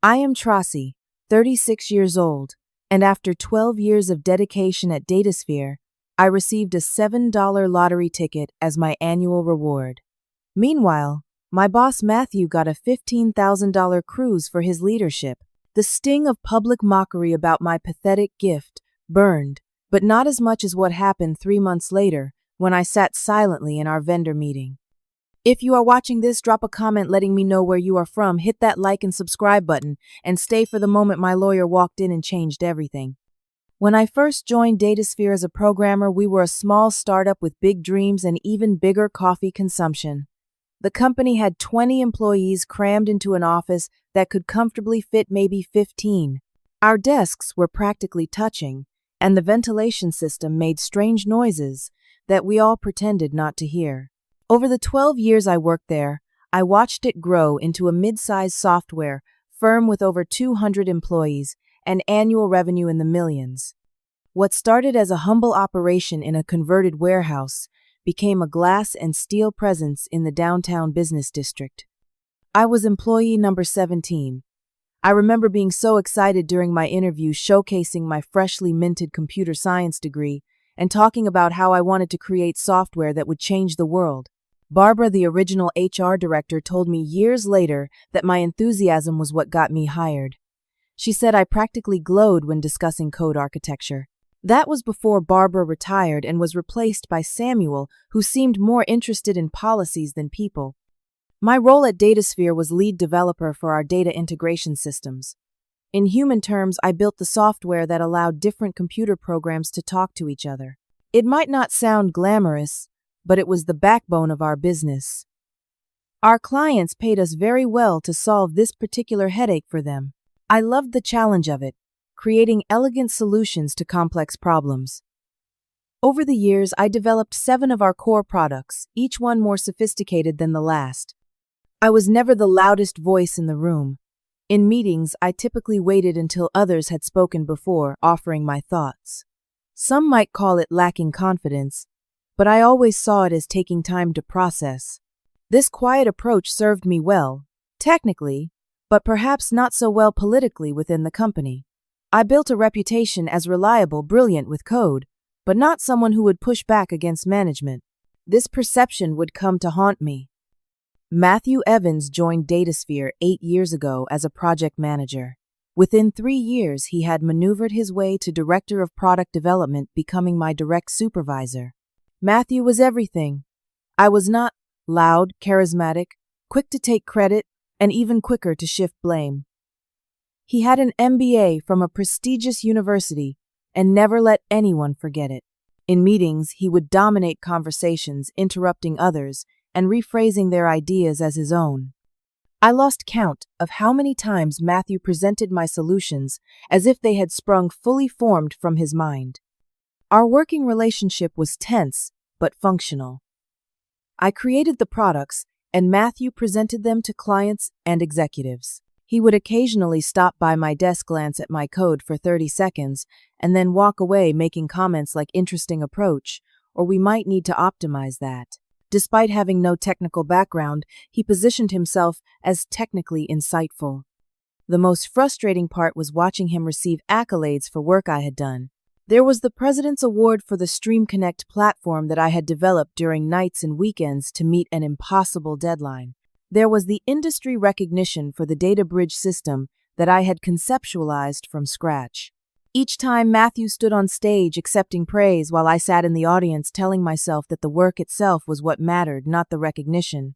I am Tracy, 36 years old, and after 12 years of dedication at Datasphere, I received a $7 lottery ticket as my annual reward. Meanwhile, my boss Matthew got a $15,000 cruise for his leadership. The sting of public mockery about my pathetic gift burned, but not as much as what happened 3 months later when I sat silently in our vendor meeting. If you are watching this, drop a comment letting me know where you are from, hit that like and subscribe button, and stay for the moment my lawyer walked in and changed everything. When I first joined Datasphere as a programmer, we were a small startup with big dreams and even bigger coffee consumption. The company had 20 employees crammed into an office that could comfortably fit maybe 15. Our desks were practically touching, and the ventilation system made strange noises that we all pretended not to hear. Over the 12 years I worked there, I watched it grow into a mid-sized software firm with over 200 employees and annual revenue in the millions. What started as a humble operation in a converted warehouse became a glass and steel presence in the downtown business district. I was employee number 17. I remember being so excited during my interview, showcasing my freshly minted computer science degree and talking about how I wanted to create software that would change the world. Barbara, the original HR director, told me years later that my enthusiasm was what got me hired. She said I practically glowed when discussing code architecture. That was before Barbara retired and was replaced by Samuel, who seemed more interested in policies than people. My role at Datasphere was lead developer for our data integration systems. In human terms, I built the software that allowed different computer programs to talk to each other. It might not sound glamorous, but it was the backbone of our business. Our clients paid us very well to solve this particular headache for them. I loved the challenge of it, creating elegant solutions to complex problems. Over the years, I developed 7 of our core products, each one more sophisticated than the last. I was never the loudest voice in the room. In meetings, I typically waited until others had spoken before offering my thoughts. Some might call it lacking confidence, but I always saw it as taking time to process. This quiet approach served me well, technically, but perhaps not so well politically within the company. I built a reputation as reliable, brilliant with code, but not someone who would push back against management. This perception would come to haunt me. Matthew Evans joined Datasphere 8 years ago as a project manager. Within 3 years, he had maneuvered his way to director of product development, becoming my direct supervisor. Matthew was everything. I was not loud, charismatic, quick to take credit, and even quicker to shift blame. He had an MBA from a prestigious university and never let anyone forget it. In meetings, he would dominate conversations, interrupting others and rephrasing their ideas as his own. I lost count of how many times Matthew presented my solutions as if they had sprung fully formed from his mind. Our working relationship was tense but functional. I created the products, and Matthew presented them to clients and executives. He would occasionally stop by my desk, glance at my code for 30 seconds, and then walk away making comments like "interesting approach," or "we might need to optimize that." Despite having no technical background, he positioned himself as technically insightful. The most frustrating part was watching him receive accolades for work I had done. There was the President's Award for the Stream Connect platform that I had developed during nights and weekends to meet an impossible deadline. There was the industry recognition for the data bridge system that I had conceptualized from scratch. Each time Matthew stood on stage accepting praise while I sat in the audience telling myself that the work itself was what mattered, not the recognition.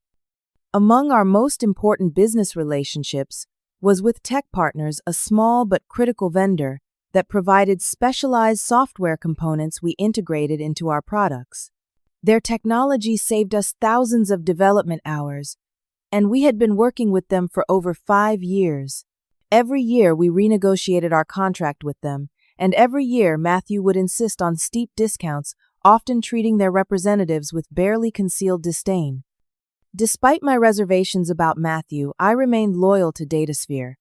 Among our most important business relationships was with Tech Partners, a small but critical vendor that provided specialized software components we integrated into our products. Their technology saved us thousands of development hours, and we had been working with them for over 5 years. Every year we renegotiated our contract with them, and every year Matthew would insist on steep discounts, often treating their representatives with barely concealed disdain. Despite my reservations about Matthew, I remained loyal to Datasphere.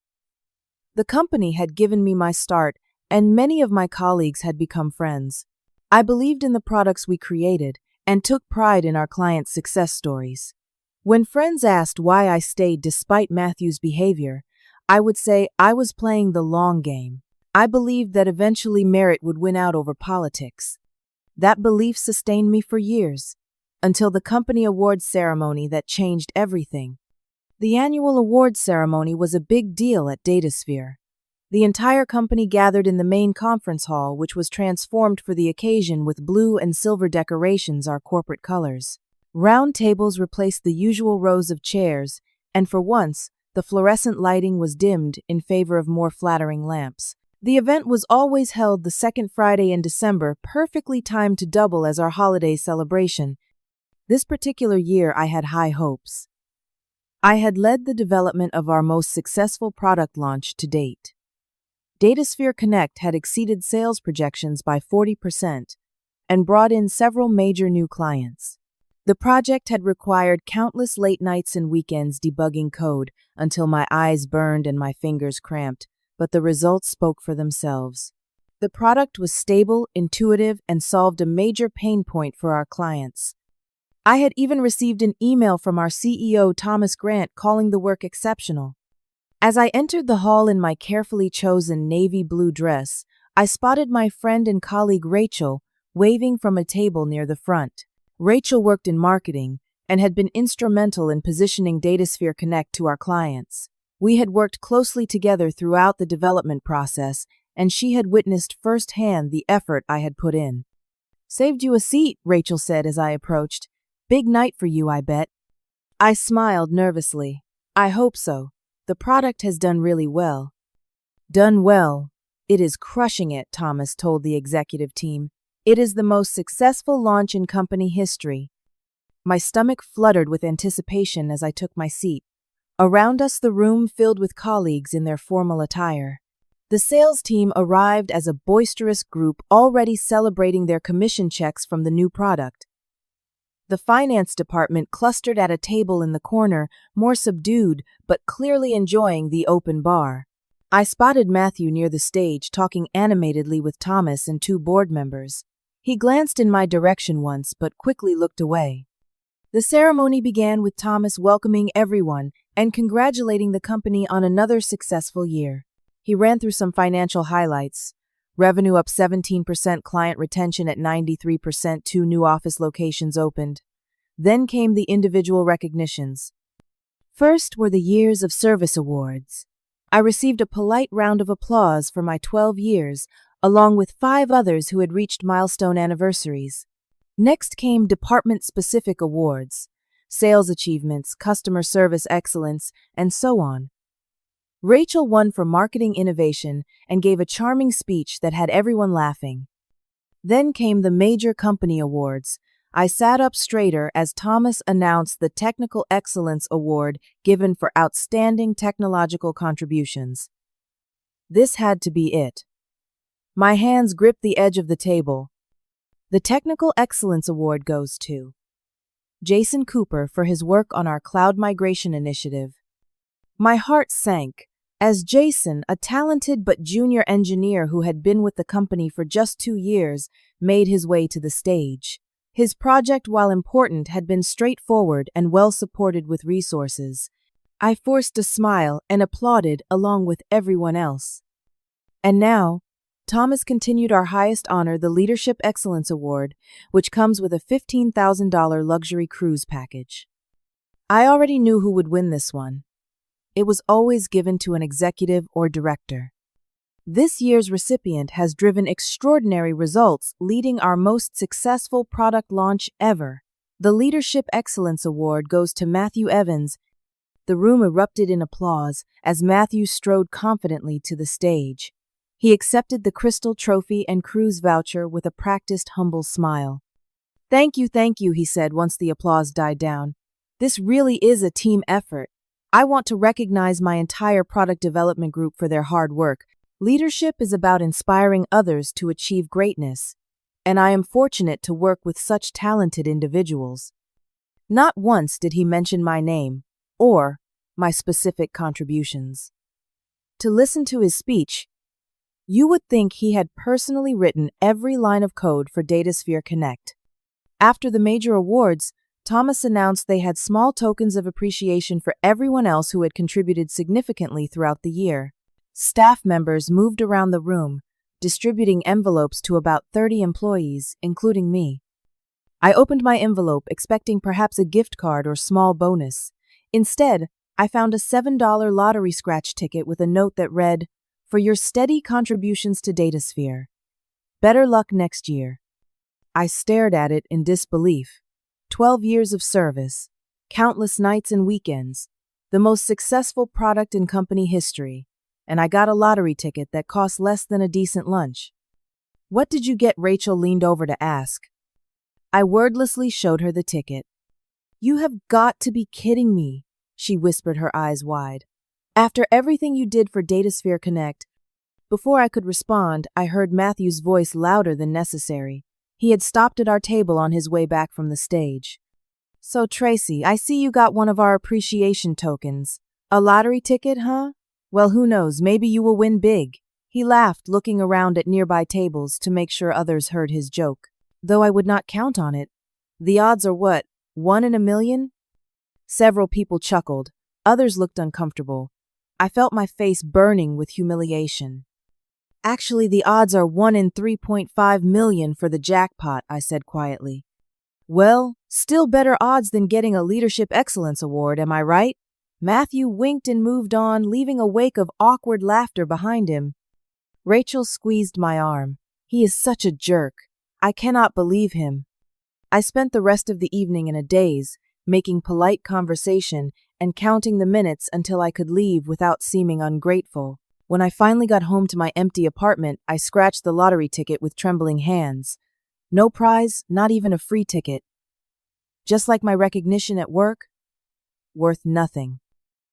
The company had given me my start, and many of my colleagues had become friends. I believed in the products we created and took pride in our clients' success stories. When friends asked why I stayed despite Matthew's behavior, I would say I was playing the long game. I believed that eventually merit would win out over politics. That belief sustained me for years, until the company awards ceremony that changed everything. The annual awards ceremony was a big deal at Datasphere. The entire company gathered in the main conference hall, which was transformed for the occasion with blue and silver decorations, our corporate colors. Round tables replaced the usual rows of chairs, and for once, the fluorescent lighting was dimmed in favor of more flattering lamps. The event was always held the second Friday in December, perfectly timed to double as our holiday celebration. This particular year, I had high hopes. I had led the development of our most successful product launch to date. Datasphere Connect had exceeded sales projections by 40% and brought in several major new clients. The project had required countless late nights and weekends debugging code until my eyes burned and my fingers cramped, but the results spoke for themselves. The product was stable, intuitive, and solved a major pain point for our clients. I had even received an email from our CEO, Thomas Grant, calling the work exceptional. As I entered the hall in my carefully chosen navy blue dress, I spotted my friend and colleague Rachel waving from a table near the front. Rachel worked in marketing and had been instrumental in positioning Datasphere Connect to our clients. We had worked closely together throughout the development process, and she had witnessed firsthand the effort I had put in. "Saved you a seat," Rachel said as I approached. "Big night for you, I bet." I smiled nervously. "I hope so. The product has done really well." "Done well. It is crushing it," Thomas told the executive team. "It is the most successful launch in company history." My stomach fluttered with anticipation as I took my seat. Around us, the room filled with colleagues in their formal attire. The sales team arrived as a boisterous group already celebrating their commission checks from the new product. The finance department clustered at a table in the corner, more subdued, but clearly enjoying the open bar. I spotted Matthew near the stage, talking animatedly with Thomas and two board members. He glanced in my direction once, but quickly looked away. The ceremony began with Thomas welcoming everyone and congratulating the company on another successful year. He ran through some financial highlights. Revenue up 17%, client retention at 93%, 2 new office locations opened. Then came the individual recognitions. First were the Years of Service Awards. I received a polite round of applause for my 12 years, along with 5 others who had reached milestone anniversaries. Next came department-specific awards, sales achievements, customer service excellence, and so on. Rachel won for marketing innovation and gave a charming speech that had everyone laughing. Then came the major company awards. I sat up straighter as Thomas announced the Technical Excellence Award given for outstanding technological contributions. This had to be it. My hands gripped the edge of the table. The Technical Excellence Award goes to Jason Cooper for his work on our cloud migration initiative. My heart sank as Jason, a talented but junior engineer who had been with the company for just 2 years, made his way to the stage. His project, while important, had been straightforward and well supported with resources. I forced a smile and applauded along with everyone else. And now, Thomas continued our highest honor, the Leadership Excellence Award, which comes with a $15,000 luxury cruise package. I already knew who would win this one. It was always given to an executive or director. This year's recipient has driven extraordinary results, leading our most successful product launch ever. The Leadership Excellence Award goes to Matthew Evans. The room erupted in applause as Matthew strode confidently to the stage. He accepted the crystal trophy and cruise voucher with a practiced, humble smile. Thank you, he said once the applause died down. "This really is a team effort. I want to recognize my entire product development group for their hard work. Leadership is about inspiring others to achieve greatness, and I am fortunate to work with such talented individuals." Not once did he mention my name or my specific contributions. To listen to his speech, you would think he had personally written every line of code for Datasphere Connect. After the major awards, Thomas announced they had small tokens of appreciation for everyone else who had contributed significantly throughout the year. Staff members moved around the room, distributing envelopes to about 30 employees, including me. I opened my envelope expecting perhaps a gift card or small bonus. Instead, I found a $7 lottery scratch ticket with a note that read, "For your steady contributions to Datasphere. Better luck next year." I stared at it in disbelief. 12 years of service, countless nights and weekends, the most successful product in company history, and I got a lottery ticket that cost less than a decent lunch. "What did you get?" Rachel leaned over to ask. I wordlessly showed her the ticket. "You have got to be kidding me," she whispered, her eyes wide. "After everything you did for Datasphere Connect." Before I could respond, I heard Matthew's voice louder than necessary. He had stopped at our table on his way back from the stage. "So Tracy, I see you got one of our appreciation tokens. A lottery ticket, huh? Well, who knows, maybe you will win big." He laughed, looking around at nearby tables to make sure others heard his joke. "Though I would not count on it. The odds are what, 1 in a million?" Several people chuckled. Others looked uncomfortable. I felt my face burning with humiliation. "Actually, the odds are 1 in 3.5 million for the jackpot," I said quietly. "Well, still better odds than getting a Leadership Excellence Award, am I right?" Matthew winked and moved on, leaving a wake of awkward laughter behind him. Rachel squeezed my arm. "He is such a jerk. I cannot believe him." I spent the rest of the evening in a daze, making polite conversation and counting the minutes until I could leave without seeming ungrateful. When I finally got home to my empty apartment, I scratched the lottery ticket with trembling hands. No prize, not even a free ticket. Just like my recognition at work, worth nothing.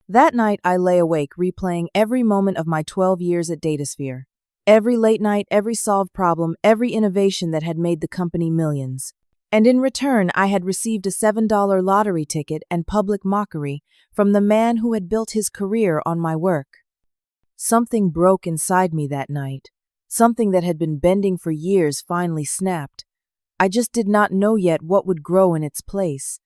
That night, I lay awake replaying every moment of my 12 years at Datasphere. Every late night, every solved problem, every innovation that had made the company millions. And in return, I had received a $7 lottery ticket and public mockery from the man who had built his career on my work. Something broke inside me that night. Something that had been bending for years finally snapped. I just did not know yet what would grow in its place.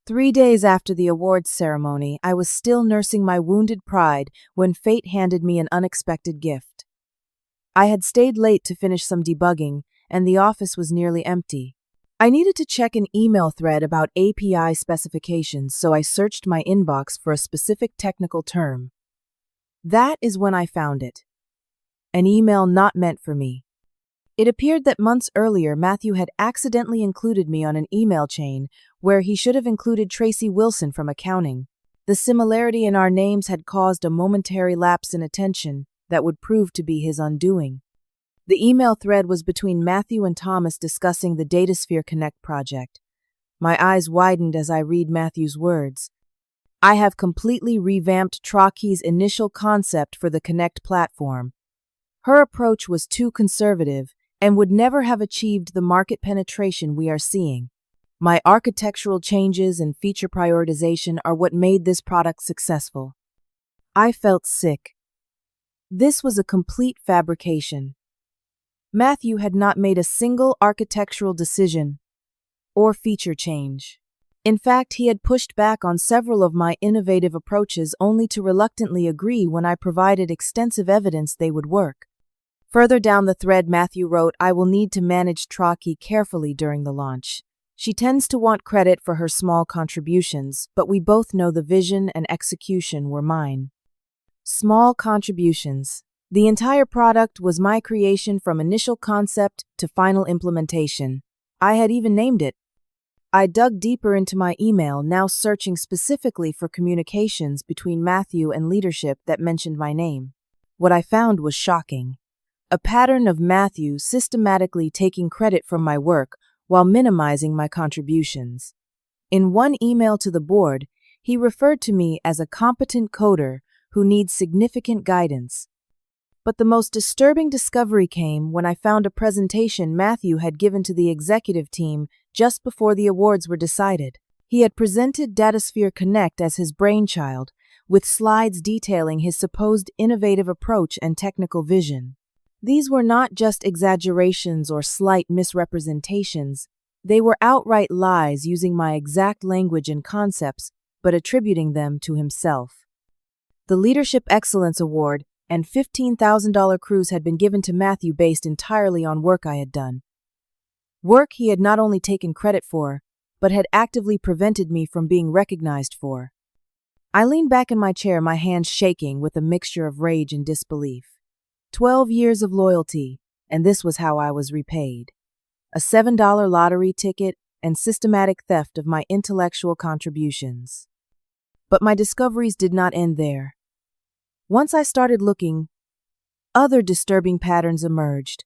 3 days after the awards ceremony, I was still nursing my wounded pride when fate handed me an unexpected gift. I had stayed late to finish some debugging, and the office was nearly empty. I needed to check an email thread about API specifications, so I searched my inbox for a specific technical term. That is when I found it. An email not meant for me. It appeared that months earlier, Matthew had accidentally included me on an email chain where he should have included Tracy Wilson from accounting. The similarity in our names had caused a momentary lapse in attention that would prove to be his undoing. The email thread was between Matthew and Thomas discussing the Datasphere Connect project. My eyes widened as I read Matthew's words. "I have completely revamped Traki's initial concept for the Connect platform. Her approach was too conservative and would never have achieved the market penetration we are seeing. My architectural changes and feature prioritization are what made this product successful." I felt sick. This was a complete fabrication. Matthew had not made a single architectural decision or feature change. In fact, he had pushed back on several of my innovative approaches only to reluctantly agree when I provided extensive evidence they would work. Further down the thread, Matthew wrote, "I will need to manage Traki carefully during the launch. She tends to want credit for her small contributions, but we both know the vision and execution were mine." Small contributions. The entire product was my creation from initial concept to final implementation. I had even named it. I dug deeper into my email, now searching specifically for communications between Matthew and leadership that mentioned my name. What I found was shocking. A pattern of Matthew systematically taking credit from my work while minimizing my contributions. In one email to the board, he referred to me as a competent coder who needs significant guidance. But the most disturbing discovery came when I found a presentation Matthew had given to the executive team just before the awards were decided. He had presented Datasphere Connect as his brainchild, with slides detailing his supposed innovative approach and technical vision. These were not just exaggerations or slight misrepresentations. They were outright lies using my exact language and concepts, but attributing them to himself. The Leadership Excellence Award and $15,000 cruise had been given to Matthew based entirely on work I had done. Work he had not only taken credit for, but had actively prevented me from being recognized for. I leaned back in my chair, my hands shaking with a mixture of rage and disbelief. 12 years of loyalty, and this was how I was repaid. A $7 lottery ticket and systematic theft of my intellectual contributions. But my discoveries did not end there. Once I started looking, other disturbing patterns emerged.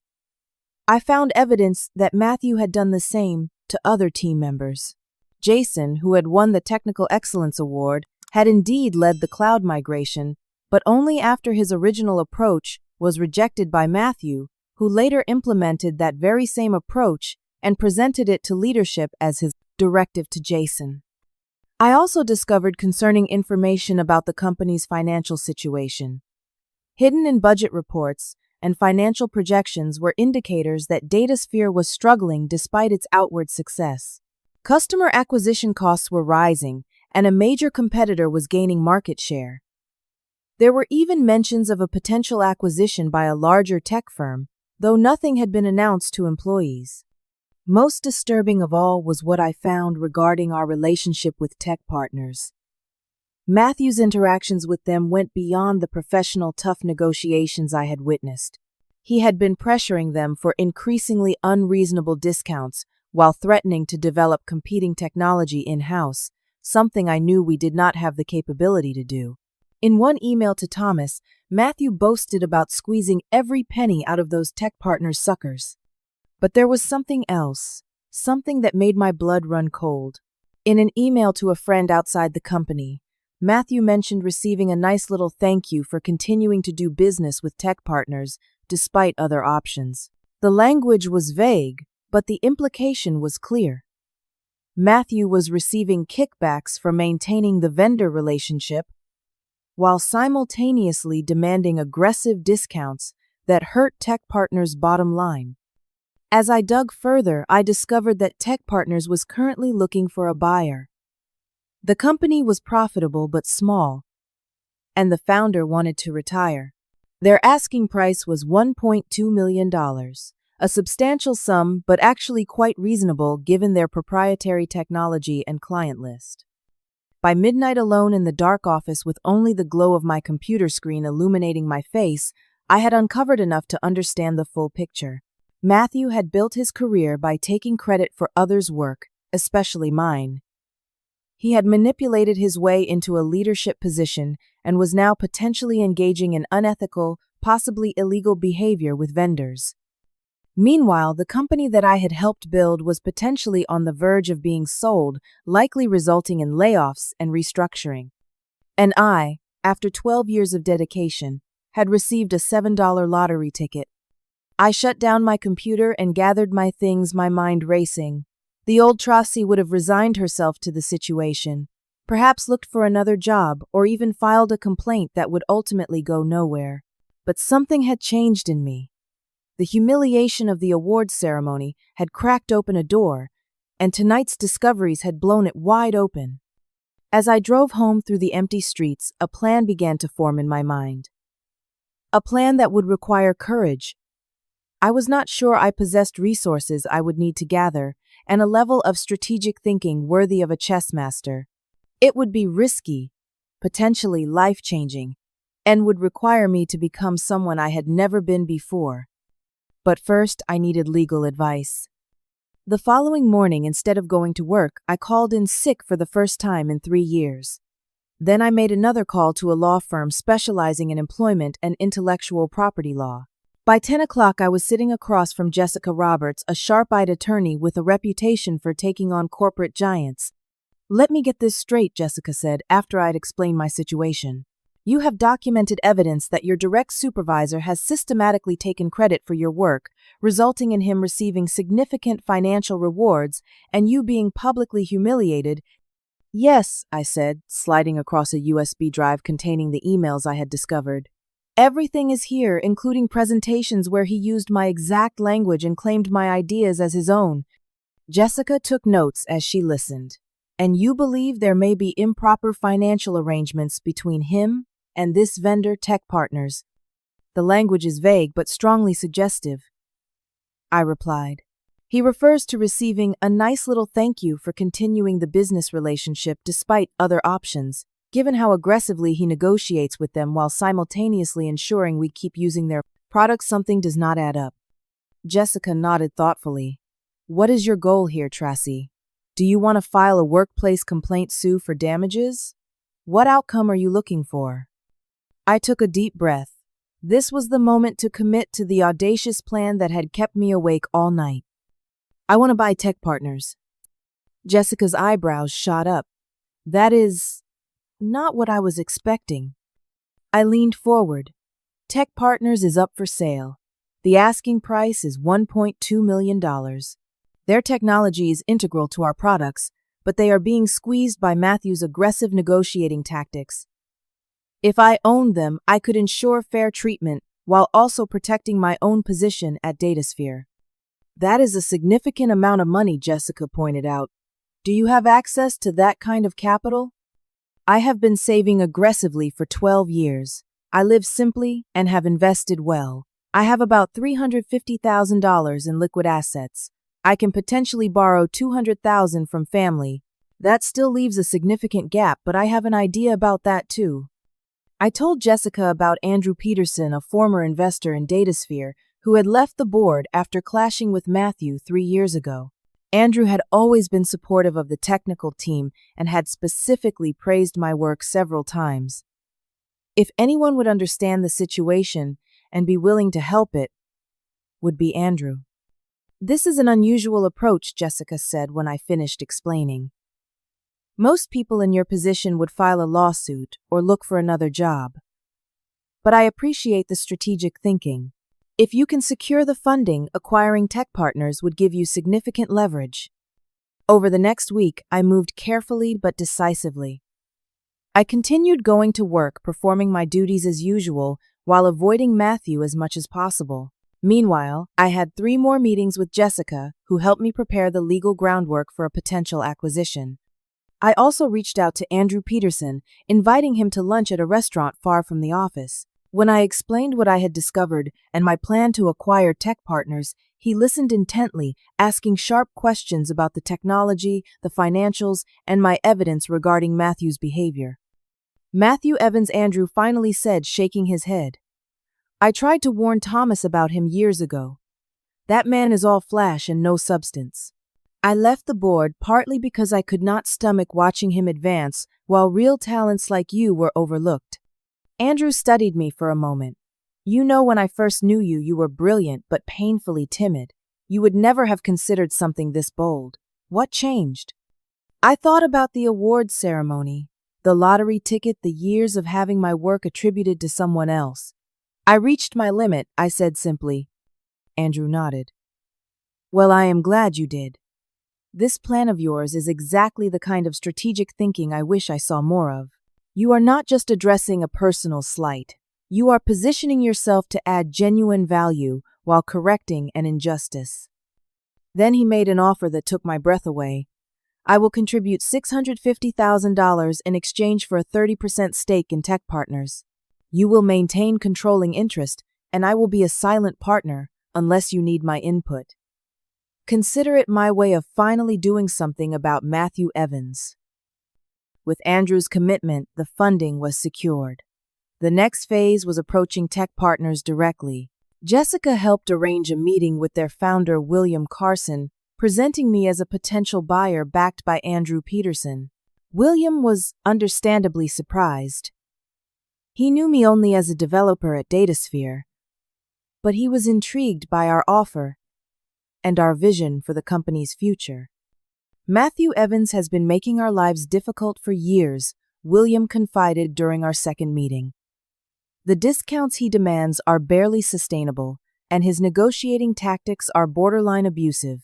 I found evidence that Matthew had done the same to other team members. Jason, who had won the Technical Excellence Award, had indeed led the cloud migration, but only after his original approach was rejected by Matthew, who later implemented that very same approach and presented it to leadership as his directive to Jason. I also discovered concerning information about the company's financial situation. Hidden in budget reports and financial projections were indicators that Datasphere was struggling despite its outward success. Customer acquisition costs were rising, and a major competitor was gaining market share. There were even mentions of a potential acquisition by a larger tech firm, though nothing had been announced to employees. Most disturbing of all was what I found regarding our relationship with tech partners. Matthew's interactions with them went beyond the professional tough negotiations I had witnessed. He had been pressuring them for increasingly unreasonable discounts while threatening to develop competing technology in-house, something I knew we did not have the capability to do. In one email to Thomas, Matthew boasted about squeezing every penny out of those tech partners' suckers. But there was something else, something that made my blood run cold. In an email to a friend outside the company, Matthew mentioned receiving a nice little thank you for continuing to do business with tech partners despite other options. The language was vague, but the implication was clear. Matthew was receiving kickbacks for maintaining the vendor relationship, while simultaneously demanding aggressive discounts that hurt tech partners' bottom line. As I dug further, I discovered that Tech Partners was currently looking for a buyer. The company was profitable but small, and the founder wanted to retire. Their asking price was $1.2 million, a substantial sum but actually quite reasonable given their proprietary technology and client list. By midnight, alone in the dark office with only the glow of my computer screen illuminating my face, I had uncovered enough to understand the full picture. Matthew had built his career by taking credit for others' work, especially mine. He had manipulated his way into a leadership position and was now potentially engaging in unethical, possibly illegal behavior with vendors. Meanwhile, the company that I had helped build was potentially on the verge of being sold, likely resulting in layoffs and restructuring. And I, after 12 years of dedication, had received a $7 lottery ticket. I shut down my computer and gathered my things, my mind racing. The old Tracy would have resigned herself to the situation, perhaps looked for another job, or even filed a complaint that would ultimately go nowhere. But something had changed in me. The humiliation of the awards ceremony had cracked open a door, and tonight's discoveries had blown it wide open. As I drove home through the empty streets, a plan began to form in my mind. A plan that would require courage. I was not sure I possessed resources I would need to gather, and a level of strategic thinking worthy of a chess master. It would be risky, potentially life-changing, and would require me to become someone I had never been before. But first, I needed legal advice. The following morning, instead of going to work, I called in sick for the first time in 3 years. Then I made another call to a law firm specializing in employment and intellectual property law. By 10 o'clock, I was sitting across from Jessica Roberts, a sharp-eyed attorney with a reputation for taking on corporate giants. "Let me get this straight," Jessica said, after I'd explained my situation. "You have documented evidence that your direct supervisor has systematically taken credit for your work, resulting in him receiving significant financial rewards and you being publicly humiliated." "Yes," I said, sliding across a USB drive containing the emails I had discovered. "Everything is here, including presentations where he used my exact language and claimed my ideas as his own." Jessica took notes as she listened. And you believe there may be improper financial arrangements between him and this vendor Tech Partners. The language is vague but strongly suggestive, I replied. He refers to receiving a nice little thank you for continuing the business relationship despite other options, given how aggressively he negotiates with them while simultaneously ensuring we keep using their products. Something does not add up. Jessica nodded thoughtfully. What is your goal here, Tracy? Do you want to file a workplace complaint sue for damages? What outcome are you looking for? I took a deep breath. This was the moment to commit to the audacious plan that had kept me awake all night. I want to buy Tech Partners. Jessica's eyebrows shot up. That is not what I was expecting. I leaned forward. Tech Partners is up for sale. The asking price is $1.2 million. Their technology is integral to our products, but they are being squeezed by Matthew's aggressive negotiating tactics. If I owned them, I could ensure fair treatment while also protecting my own position at Datasphere. That is a significant amount of money, Jessica pointed out. Do you have access to that kind of capital? I have been saving aggressively for 12 years. I live simply and have invested well. I have about $350,000 in liquid assets. I can potentially borrow $200,000 from family. That still leaves a significant gap, but I have an idea about that too. I told Jessica about Andrew Peterson, a former investor in Datasphere, who had left the board after clashing with Matthew 3 years ago. Andrew had always been supportive of the technical team and had specifically praised my work several times. If anyone would understand the situation and be willing to help it, would be Andrew. This is an unusual approach, Jessica said when I finished explaining. Most people in your position would file a lawsuit or look for another job. But I appreciate the strategic thinking. If you can secure the funding, acquiring Tech Partners would give you significant leverage. Over the next week, I moved carefully but decisively. I continued going to work, performing my duties as usual, while avoiding Matthew as much as possible. Meanwhile, I had 3 more meetings with Jessica, who helped me prepare the legal groundwork for a potential acquisition. I also reached out to Andrew Peterson, inviting him to lunch at a restaurant far from the office. When I explained what I had discovered and my plan to acquire Tech Partners, he listened intently, asking sharp questions about the technology, the financials, and my evidence regarding Matthew's behavior. Matthew Evans, Andrew finally said, shaking his head. I tried to warn Thomas about him years ago. That man is all flash and no substance. I left the board partly because I could not stomach watching him advance while real talents like you were overlooked. Andrew studied me for a moment. You know, when I first knew you, you were brilliant but painfully timid. You would never have considered something this bold. What changed? I thought about the awards ceremony, the lottery ticket, the years of having my work attributed to someone else. I reached my limit, I said simply. Andrew nodded. Well, I am glad you did. This plan of yours is exactly the kind of strategic thinking I wish I saw more of. You are not just addressing a personal slight. You are positioning yourself to add genuine value while correcting an injustice. Then he made an offer that took my breath away. I will contribute $650,000 in exchange for a 30% stake in Tech Partners. You will maintain controlling interest, and I will be a silent partner unless you need my input. Consider it my way of finally doing something about Matthew Evans. With Andrew's commitment, the funding was secured. The next phase was approaching Tech Partners directly. Jessica helped arrange a meeting with their founder, William Carson, presenting me as a potential buyer backed by Andrew Peterson. William was understandably surprised. He knew me only as a developer at Datasphere, but he was intrigued by our offer and our vision for the company's future. Matthew Evans has been making our lives difficult for years, William confided during our second meeting. The discounts he demands are barely sustainable, and his negotiating tactics are borderline abusive.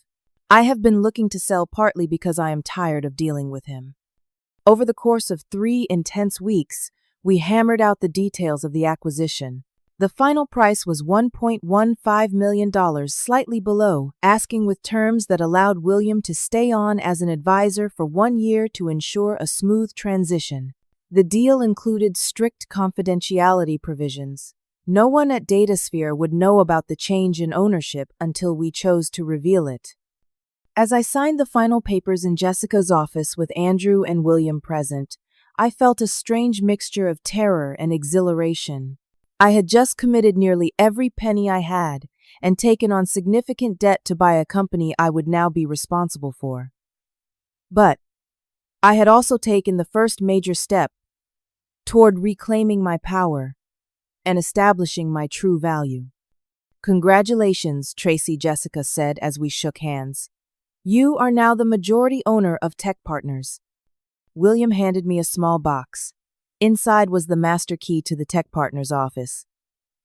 I have been looking to sell partly because I am tired of dealing with him. Over the course of 3 intense weeks, we hammered out the details of the acquisition. The final price was $1.15 million, slightly below, asking with terms that allowed William to stay on as an advisor for 1 year to ensure a smooth transition. The deal included strict confidentiality provisions. No one at Datasphere would know about the change in ownership until we chose to reveal it. As I signed the final papers in Jessica's office with Andrew and William present, I felt a strange mixture of terror and exhilaration. I had just committed nearly every penny I had and taken on significant debt to buy a company I would now be responsible for. But I had also taken the first major step toward reclaiming my power and establishing my true value. "Congratulations," Tracy Jessica said as we shook hands. "You are now the majority owner of Tech Partners." William handed me a small box. Inside was the master key to the Tech Partners office.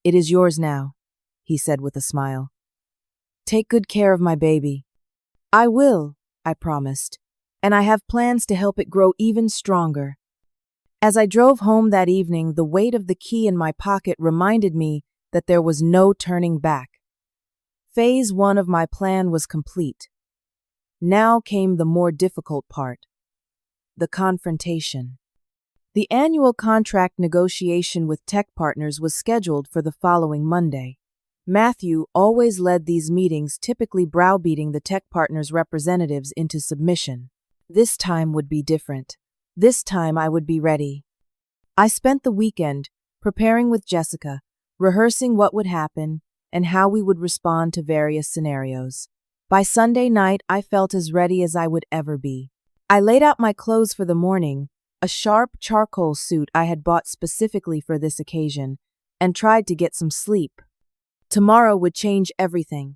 "It is yours now," he said with a smile. "Take good care of my baby." "I will," I promised, "and I have plans to help it grow even stronger." As I drove home that evening, the weight of the key in my pocket reminded me that there was no turning back. Phase 1 of my plan was complete. Now came the more difficult part: the confrontation. The annual contract negotiation with Tech Partners was scheduled for the following Monday. Matthew always led these meetings, typically browbeating the Tech Partners representatives into submission. This time would be different. This time I would be ready. I spent the weekend preparing with Jessica, rehearsing what would happen and how we would respond to various scenarios. By Sunday night, I felt as ready as I would ever be. I laid out my clothes for the morning, a sharp charcoal suit I had bought specifically for this occasion, and tried to get some sleep. Tomorrow would change everything.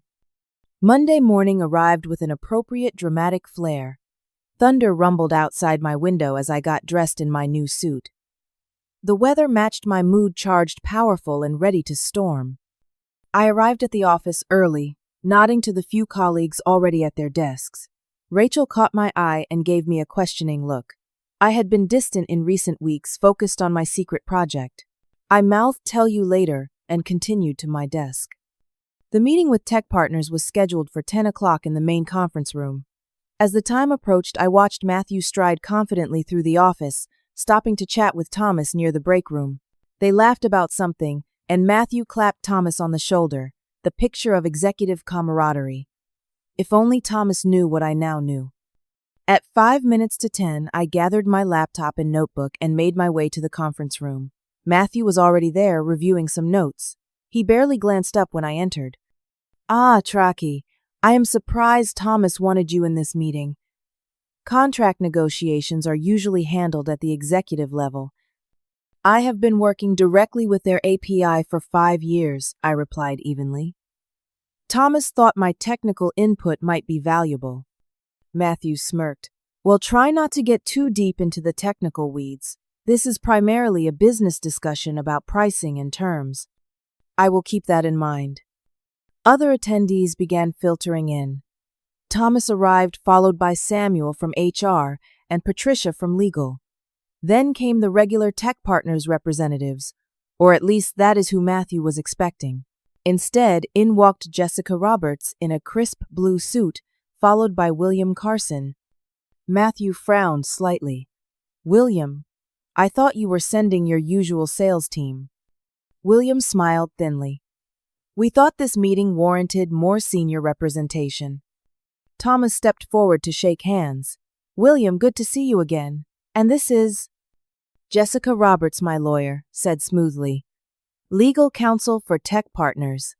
Monday morning arrived with an appropriate dramatic flair. Thunder rumbled outside my window as I got dressed in my new suit. The weather matched my mood, charged, powerful, and ready to storm. I arrived at the office early, nodding to the few colleagues already at their desks. Rachel caught my eye and gave me a questioning look. I had been distant in recent weeks, focused on my secret project. I mouthed "tell you later" and continued to my desk. The meeting with Tech Partners was scheduled for 10 o'clock in the main conference room. As the time approached, I watched Matthew stride confidently through the office, stopping to chat with Thomas near the break room. They laughed about something, and Matthew clapped Thomas on the shoulder, the picture of executive camaraderie. If only Thomas knew what I now knew. At 5 minutes to 10, I gathered my laptop and notebook and made my way to the conference room. Matthew was already there, reviewing some notes. He barely glanced up when I entered. "Ah, Traki, I am surprised Thomas wanted you in this meeting. Contract negotiations are usually handled at the executive level." "I have been working directly with their API for 5 years," I replied evenly. "Thomas thought my technical input might be valuable." Matthew smirked. "Well, try not to get too deep into the technical weeds. This is primarily a business discussion about pricing and terms." "I will keep that in mind." Other attendees began filtering in. Thomas arrived, followed by Samuel from HR and Patricia from legal. Then came the regular Tech Partners representatives, or at least that is who Matthew was expecting. Instead, in walked Jessica Roberts in a crisp blue suit, followed by William Carson. Matthew frowned slightly. "William, I thought you were sending your usual sales team." William smiled thinly. "We thought this meeting warranted more senior representation." Thomas stepped forward to shake hands. "William, good to see you again. And this is—" "Jessica Roberts, my lawyer," said smoothly. "Legal counsel for Tech Partners."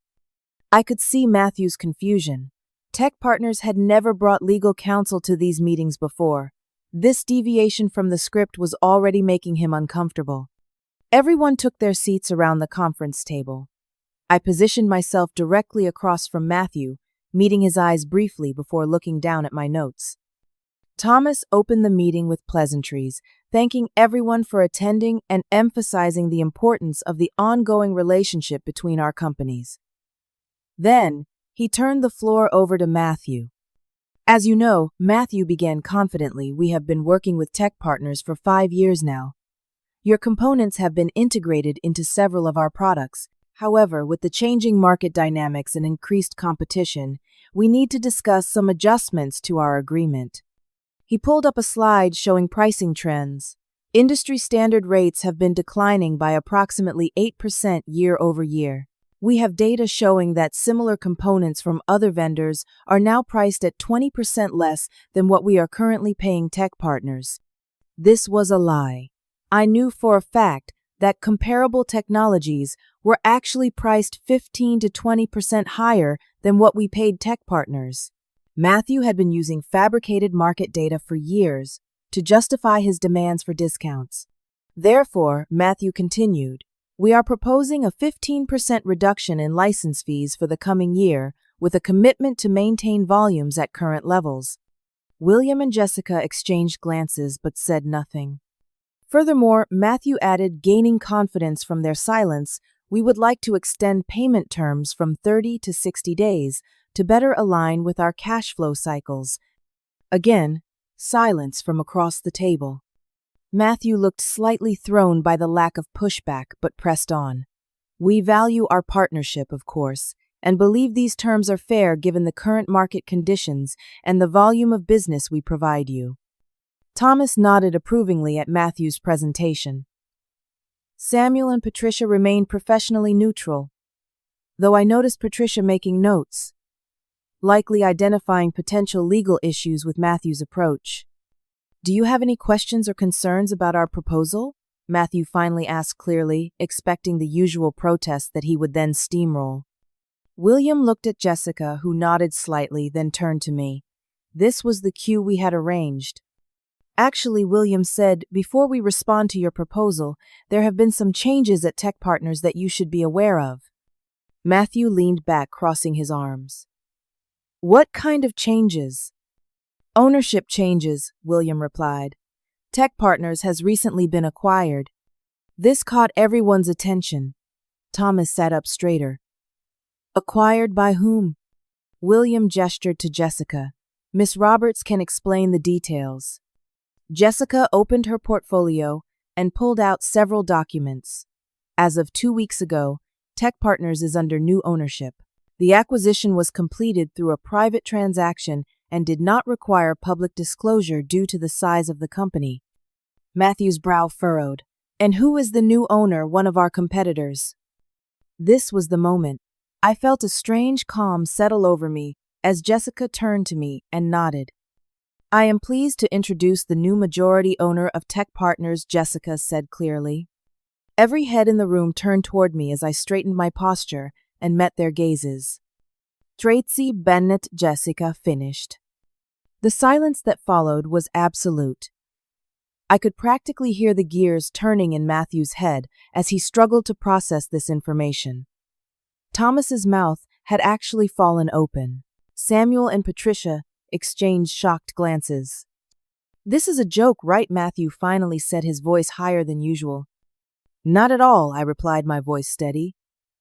I could see Matthew's confusion. Tech Partners had never brought legal counsel to these meetings before. This deviation from the script was already making him uncomfortable. Everyone took their seats around the conference table. I positioned myself directly across from Matthew, meeting his eyes briefly before looking down at my notes. Thomas opened the meeting with pleasantries, thanking everyone for attending and emphasizing the importance of the ongoing relationship between our companies. Then, he turned the floor over to Matthew. "As you know," Matthew began confidently, "we have been working with Tech Partners for 5 years now. Your components have been integrated into several of our products. However, with the changing market dynamics and increased competition, we need to discuss some adjustments to our agreement. He pulled up a slide showing pricing trends. Industry standard rates have been declining by approximately 8% year over year. We have data showing that similar components from other vendors are now priced at 20% less than what we are currently paying tech partners. This was a lie. I knew for a fact that comparable technologies were actually priced 15 to 20% higher than what we paid tech partners. Matthew had been using fabricated market data for years to justify his demands for discounts. Therefore, Matthew continued, we are proposing a 15% reduction in license fees for the coming year with a commitment to maintain volumes at current levels. William and Jessica exchanged glances but said nothing. Furthermore, Matthew added, gaining confidence from their silence, we would like to extend payment terms from 30 to 60 days to better align with our cash flow cycles. Again, silence from across the table. Matthew looked slightly thrown by the lack of pushback but pressed on. We value our partnership, of course, and believe these terms are fair given the current market conditions and the volume of business we provide you. Thomas nodded approvingly at Matthew's presentation. Samuel and Patricia remained professionally neutral, though I noticed Patricia making notes, likely identifying potential legal issues with Matthew's approach. Do you have any questions or concerns about our proposal? Matthew finally asked clearly, expecting the usual protest that he would then steamroll. William looked at Jessica, who nodded slightly, then turned to me. This was the cue we had arranged. Actually, William said, before we respond to your proposal, there have been some changes at Tech Partners that you should be aware of. Matthew leaned back, crossing his arms. What kind of changes? Ownership changes, William replied. Tech Partners has recently been acquired. This caught everyone's attention. Thomas sat up straighter. Acquired by whom? William gestured to Jessica. Miss Roberts can explain the details. Jessica opened her portfolio and pulled out several documents. As of 2 weeks ago, Tech Partners is under new ownership. The acquisition was completed through a private transaction and did not require public disclosure due to the size of the company. Matthew's brow furrowed. And who is the new owner, one of our competitors? This was the moment. I felt a strange calm settle over me as Jessica turned to me and nodded. I am pleased to introduce the new majority owner of Tech Partners, Jessica said clearly. Every head in the room turned toward me as I straightened my posture and met their gazes. Tracy Bennett, Jessica finished. The silence that followed was absolute. I could practically hear the gears turning in Matthew's head as he struggled to process this information. Thomas's mouth had actually fallen open. Samuel and Patricia exchanged shocked glances. This is a joke, right? Matthew finally said, his voice higher than usual. Not at all, I replied, my voice steady.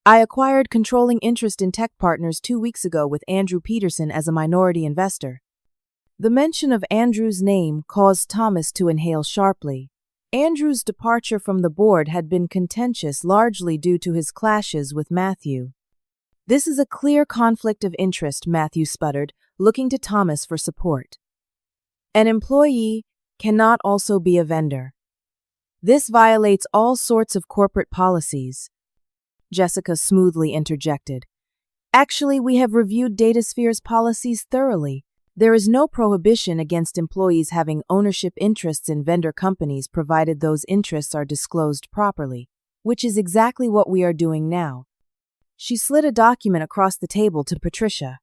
I acquired controlling interest in Tech Partners 2 weeks ago with Andrew Peterson as a minority investor. The mention of Andrew's name caused Thomas to inhale sharply. Andrew's departure from the board had been contentious, largely due to his clashes with Matthew. This is a clear conflict of interest, Matthew sputtered, looking to Thomas for support. An employee cannot also be a vendor. This violates all sorts of corporate policies. Jessica smoothly interjected. Actually, we have reviewed Datasphere's policies thoroughly. There is no prohibition against employees having ownership interests in vendor companies provided those interests are disclosed properly, which is exactly what we are doing now. She slid a document across the table to Patricia.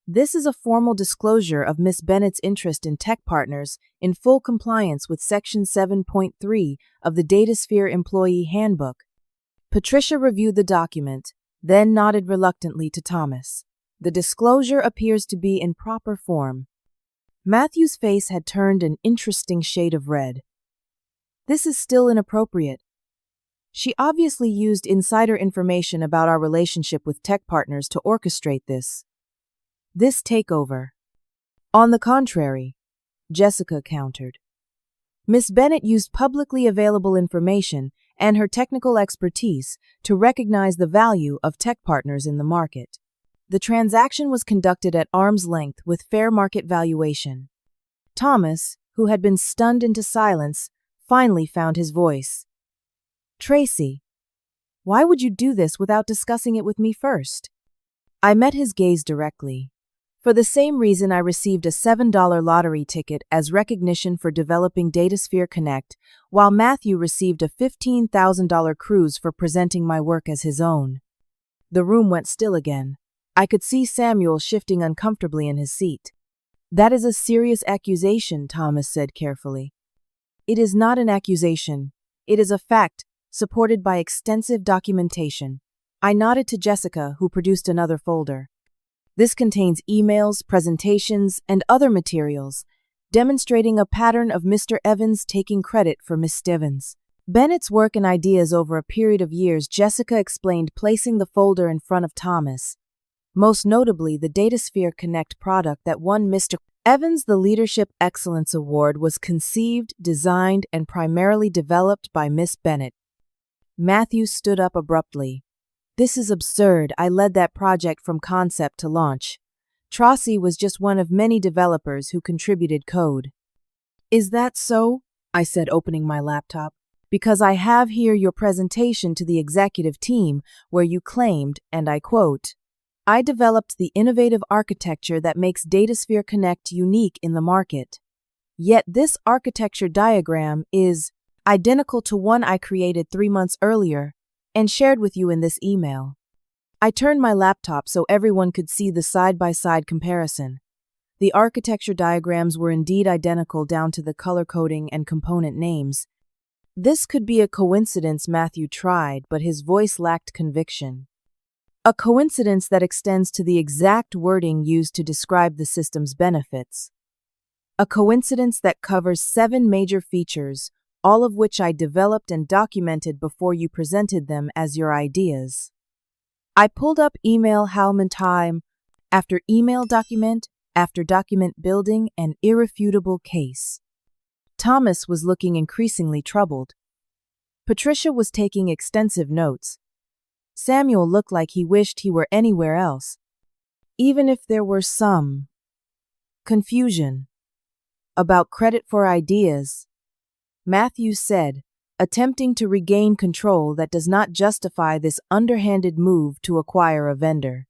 This is a formal disclosure of Miss Bennett's interest in Tech Partners in full compliance with Section 7.3 of the Datasphere Employee Handbook. Patricia reviewed the document, then nodded reluctantly to Thomas. The disclosure appears to be in proper form. Matthew's face had turned an interesting shade of red. This is still inappropriate. She obviously used insider information about our relationship with Tech Partners to orchestrate this takeover. On the contrary, Jessica countered. Miss Bennett used publicly available information and her technical expertise to recognize the value of tech partners in the market. The transaction was conducted at arm's length with fair market valuation. Thomas, who had been stunned into silence, finally found his voice. "Tracy, why would you do this without discussing it with me first?" I met his gaze directly. For the same reason I received a $7 lottery ticket as recognition for developing Datasphere Connect, while Matthew received a $15,000 cruise for presenting my work as his own. The room went still again. I could see Samuel shifting uncomfortably in his seat. "That is a serious accusation," Thomas said carefully. "It is not an accusation. It is a fact, supported by extensive documentation." I nodded to Jessica, who produced another folder. "This contains emails, presentations, and other materials, demonstrating a pattern of Mr. Evans taking credit for Miss Stevens. Bennett's work and ideas over a period of years," Jessica explained, placing the folder in front of Thomas. "Most notably, the Datasphere Connect product that won Mr. Evans the Leadership Excellence Award was conceived, designed, and primarily developed by Miss Bennett." Matthew stood up abruptly. "This is absurd. I led that project from concept to launch. Tracy was just one of many developers who contributed code." "Is that so?" I said, opening my laptop. "Because I have here your presentation to the executive team where you claimed, and I quote, 'I developed the innovative architecture that makes Datasphere Connect unique in the market. Yet this architecture diagram is identical to one I created 3 months earlier and shared with you in this email.'" I turned my laptop so everyone could see the side-by-side comparison. The architecture diagrams were indeed identical down to the color coding and component names. This could be a coincidence, Matthew tried, but his voice lacked conviction. "A coincidence that extends to the exact wording used to describe the system's benefits. A coincidence that covers 7 major features, all of which I developed and documented before you presented them as your ideas." I pulled up email Hallman time after email, document after document, building an irrefutable case. Thomas was looking increasingly troubled. Patricia was taking extensive notes. Samuel looked like he wished he were anywhere else, even if there were some confusion about credit for ideas. Matthew said, attempting to regain control, "That does not justify this underhanded move to acquire a vendor."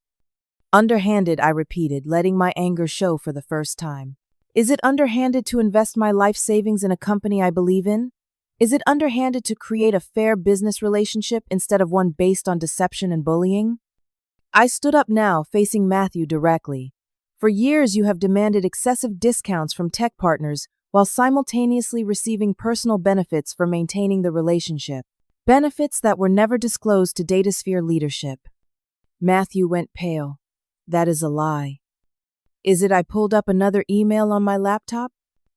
"Underhanded," I repeated, letting my anger show for the first time. "Is it underhanded to invest my life savings in a company I believe in? Is it underhanded to create a fair business relationship instead of one based on deception and bullying?" I stood up now, facing Matthew directly. "For years you have demanded excessive discounts from tech partners while simultaneously receiving personal benefits for maintaining the relationship. Benefits that were never disclosed to Datasphere leadership." Matthew went pale. "That is a lie." "Is it?" I pulled up another email on my laptop.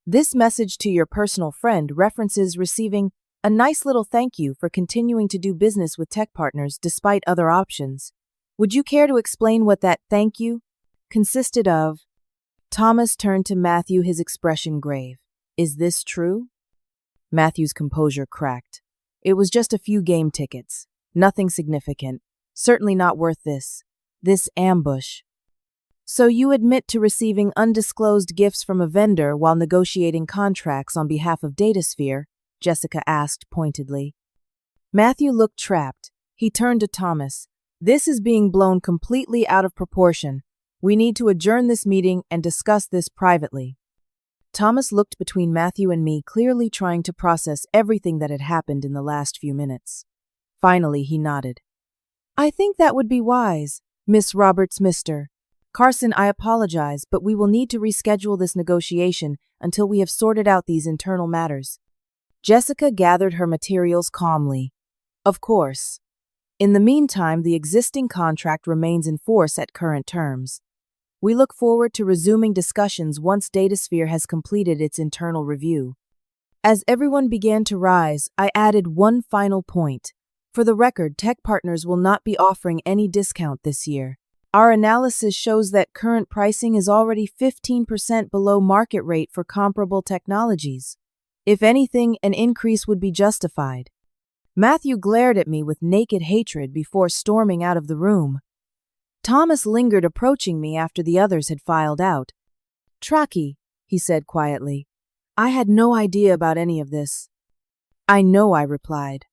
"This message to your personal friend references receiving a nice little thank you for continuing to do business with tech partners despite other options. Would you care to explain what that thank you consisted of?" Thomas turned to Matthew, his expression grave. "Is this true?" Matthew's composure cracked. "It was just a few game tickets. Nothing significant. Certainly not worth this ambush." "So you admit to receiving undisclosed gifts from a vendor while negotiating contracts on behalf of Datasphere?" Jessica asked pointedly. Matthew looked trapped. He turned to Thomas. "This is being blown completely out of proportion. We need to adjourn this meeting and discuss this privately." Thomas looked between Matthew and me, clearly trying to process everything that had happened in the last few minutes. Finally, he nodded. "I think that would be wise, Miss Roberts. Mr. Carson, I apologize, but we will need to reschedule this negotiation until we have sorted out these internal matters." Jessica gathered her materials calmly. "Of course. In the meantime, the existing contract remains in force at current terms. We look forward to resuming discussions once Datasphere has completed its internal review." As everyone began to rise, I added one final point. "For the record, tech partners will not be offering any discount this year. Our analysis shows that current pricing is already 15% below market rate for comparable technologies. If anything, an increase would be justified." Matthew glared at me with naked hatred before storming out of the room. Thomas lingered, approaching me after the others had filed out. "Traki," he said quietly. "I had no idea about any of this." "I know," I replied.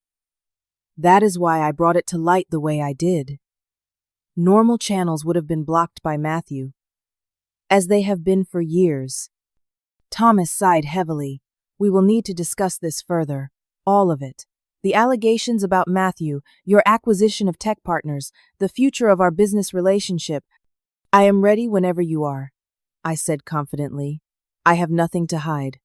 "That is why I brought it to light the way I did." Normal channels would have been blocked by Matthew, as they have been for years. Thomas sighed heavily. "We will need to discuss this further. All of it. The allegations about Matthew, your acquisition of tech partners, the future of our business relationship. I am ready whenever you are," I said confidently. "I have nothing to hide."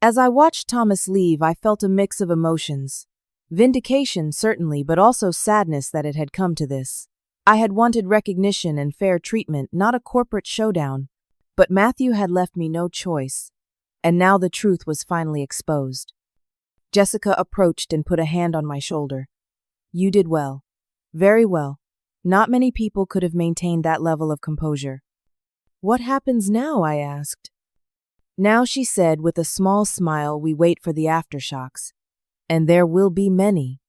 As I watched Thomas leave, I felt a mix of emotions. Vindication, certainly, but also sadness that it had come to this. I had wanted recognition and fair treatment, not a corporate showdown. But Matthew had left me no choice, and now the truth was finally exposed. Jessica approached and put a hand on my shoulder. "You did well. Very well. Not many people could have maintained that level of composure." "What happens now?" I asked. "Now," she said with a small smile, "we wait for the aftershocks. And there will be many."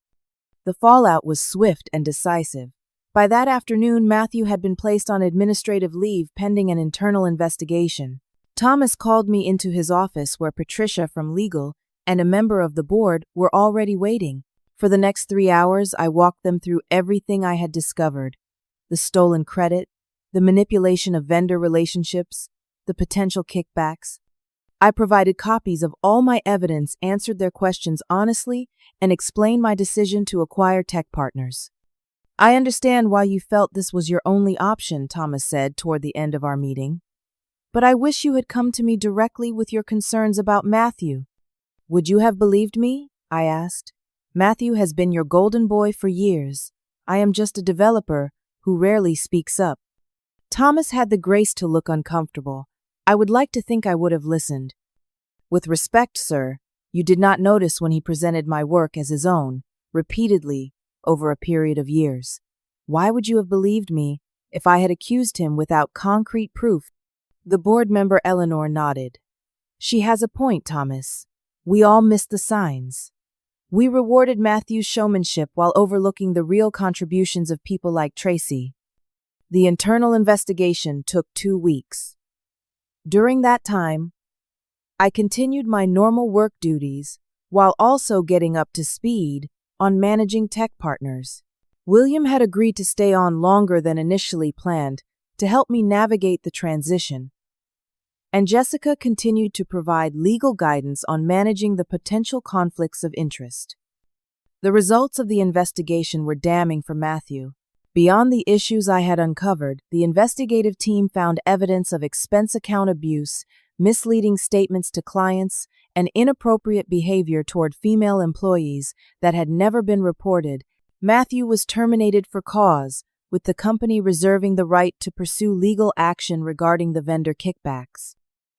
The fallout was swift and decisive. By that afternoon, Matthew had been placed on administrative leave pending an internal investigation. Thomas called me into his office where Patricia from legal and a member of the board were already waiting. For the next 3 hours, I walked them through everything I had discovered: the stolen credit, the manipulation of vendor relationships, the potential kickbacks. I provided copies of all my evidence, answered their questions honestly, and explained my decision to acquire tech partners. "I understand why you felt this was your only option," Thomas said toward the end of our meeting. "But I wish you had come to me directly with your concerns about Matthew." "Would you have believed me?" I asked. "Matthew has been your golden boy for years. I am just a developer who rarely speaks up." Thomas had the grace to look uncomfortable. I would like to think I would have listened. "With respect, sir, you did not notice when he presented my work as his own, repeatedly, over a period of years. Why would you have believed me if I had accused him without concrete proof?" The board member Eleanor nodded. "She has a point, Thomas. We all missed the signs. We rewarded Matthew's showmanship while overlooking the real contributions of people like Tracy." The internal investigation took 2 weeks. During that time, I continued my normal work duties while also getting up to speed on managing tech partners. William had agreed to stay on longer than initially planned to help me navigate the transition, and Jessica continued to provide legal guidance on managing the potential conflicts of interest. The results of the investigation were damning for Matthew. Beyond the issues I had uncovered, the investigative team found evidence of expense account abuse, misleading statements to clients, and inappropriate behavior toward female employees that had never been reported. Matthew was terminated for cause, with the company reserving the right to pursue legal action regarding the vendor kickbacks.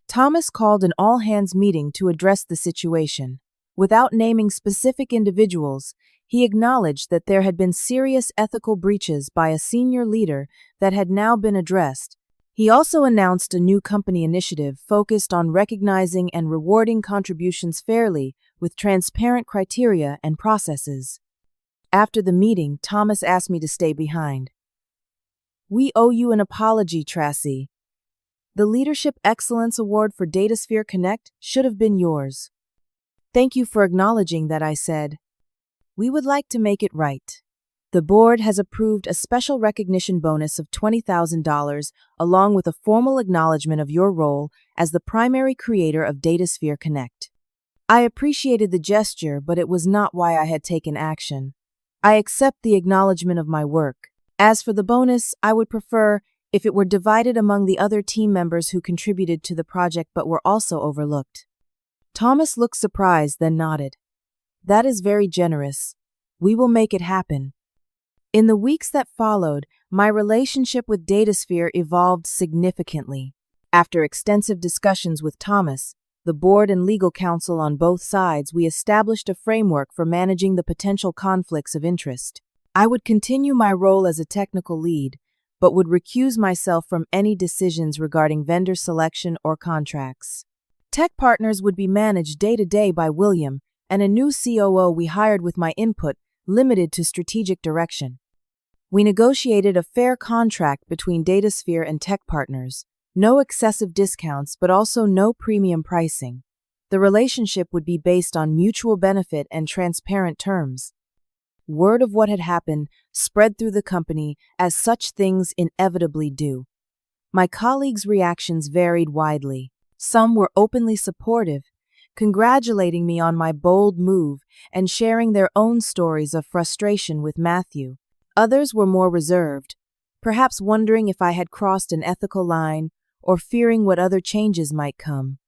Thomas called an all-hands meeting to address the situation. Without naming specific individuals, he acknowledged that there had been serious ethical breaches by a senior leader that had now been addressed. He also announced a new company initiative focused on recognizing and rewarding contributions fairly with transparent criteria and processes. After the meeting, Thomas asked me to stay behind. "We owe you an apology, Tracy. The Leadership Excellence Award for Datasphere Connect should have been yours." "Thank you for acknowledging that," I said. "We would like to make it right. The board has approved a special recognition bonus of $20,000 along with a formal acknowledgement of your role as the primary creator of Datasphere Connect." I appreciated the gesture, but it was not why I had taken action. I accept the acknowledgement of my work. As for the bonus, I would prefer if it were divided among the other team members who contributed to the project but were also overlooked. Thomas looked surprised, then nodded. "That is very generous. We will make it happen." In the weeks that followed, my relationship with Datasphere evolved significantly. After extensive discussions with Thomas, the board and legal counsel on both sides, we established a framework for managing the potential conflicts of interest. I would continue my role as a technical lead, but would recuse myself from any decisions regarding vendor selection or contracts. Tech partners would be managed day to day by William, and a new COO we hired with my input, limited to strategic direction. We negotiated a fair contract between Datasphere and tech partners, no excessive discounts but also no premium pricing. The relationship would be based on mutual benefit and transparent terms. Word of what had happened spread through the company, as such things inevitably do. My colleagues' reactions varied widely. Some were openly supportive, congratulating me on my bold move and sharing their own stories of frustration with Matthew. Others were more reserved, perhaps wondering if I had crossed an ethical line or fearing what other changes might come.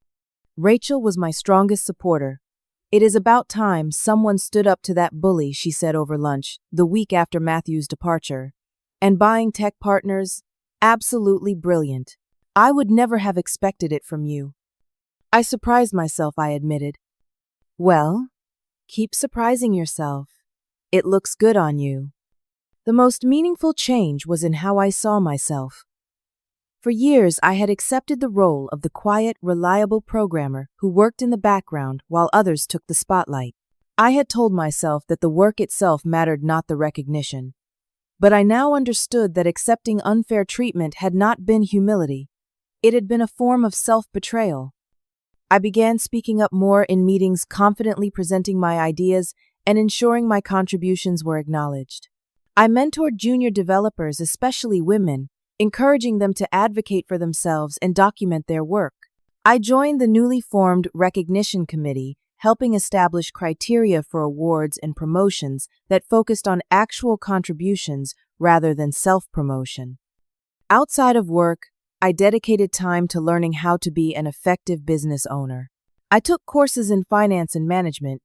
Rachel was my strongest supporter. "It is about time someone stood up to that bully," she said over lunch, the week after Matthew's departure. "And buying tech partners? Absolutely brilliant. I would never have expected it from you." I surprised myself, I admitted. "Well, keep surprising yourself. It looks good on you." The most meaningful change was in how I saw myself. For years, I had accepted the role of the quiet, reliable programmer who worked in the background while others took the spotlight. I had told myself that the work itself mattered, not the recognition. But I now understood that accepting unfair treatment had not been humility. It had been a form of self-betrayal. I began speaking up more in meetings, confidently presenting my ideas and ensuring my contributions were acknowledged. I mentored junior developers, especially women, encouraging them to advocate for themselves and document their work. I joined the newly formed Recognition Committee, helping establish criteria for awards and promotions that focused on actual contributions rather than self-promotion. Outside of work, I dedicated time to learning how to be an effective business owner. I took courses in finance and management,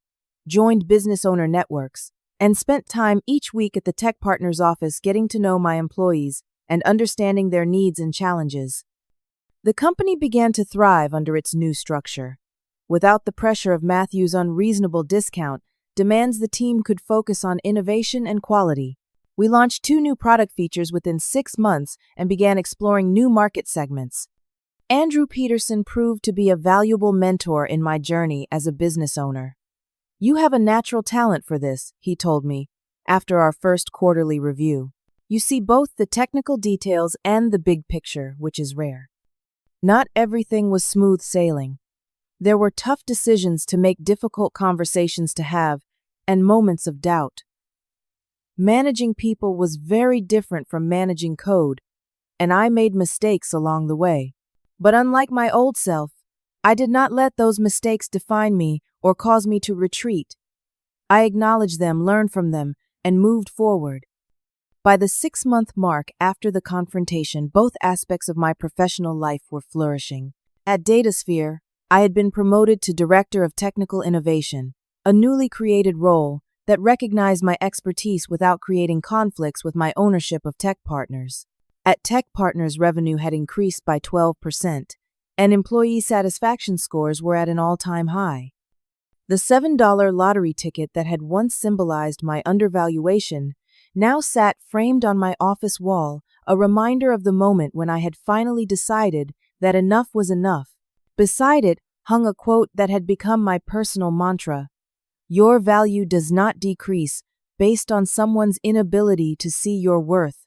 joined business owner networks, and spent time each week at the tech partner's office getting to know my employees and understanding their needs and challenges. The company began to thrive under its new structure. Without the pressure of Matthew's unreasonable discount, demands the team could focus on innovation and quality. We launched 2 new product features within 6 months and began exploring new market segments. Andrew Peterson proved to be a valuable mentor in my journey as a business owner. "You have a natural talent for this," he told me, after our first quarterly review. "You see both the technical details and the big picture, which is rare." Not everything was smooth sailing. There were tough decisions to make, difficult conversations to have, and moments of doubt. Managing people was very different from managing code, and I made mistakes along the way. But unlike my old self, I did not let those mistakes define me or cause me to retreat. I acknowledged them, learned from them, and moved forward. By the 6-month mark after the confrontation, both aspects of my professional life were flourishing. At Datasphere, I had been promoted to Director of Technical Innovation, a newly created role that recognized my expertise without creating conflicts with my ownership of tech partners. At Tech Partners, revenue had increased by 12%, and employee satisfaction scores were at an all-time high. The $7 lottery ticket that had once symbolized my undervaluation now sat framed on my office wall, a reminder of the moment when I had finally decided that enough was enough. Beside it hung a quote that had become my personal mantra: "Your value does not decrease based on someone's inability to see your worth."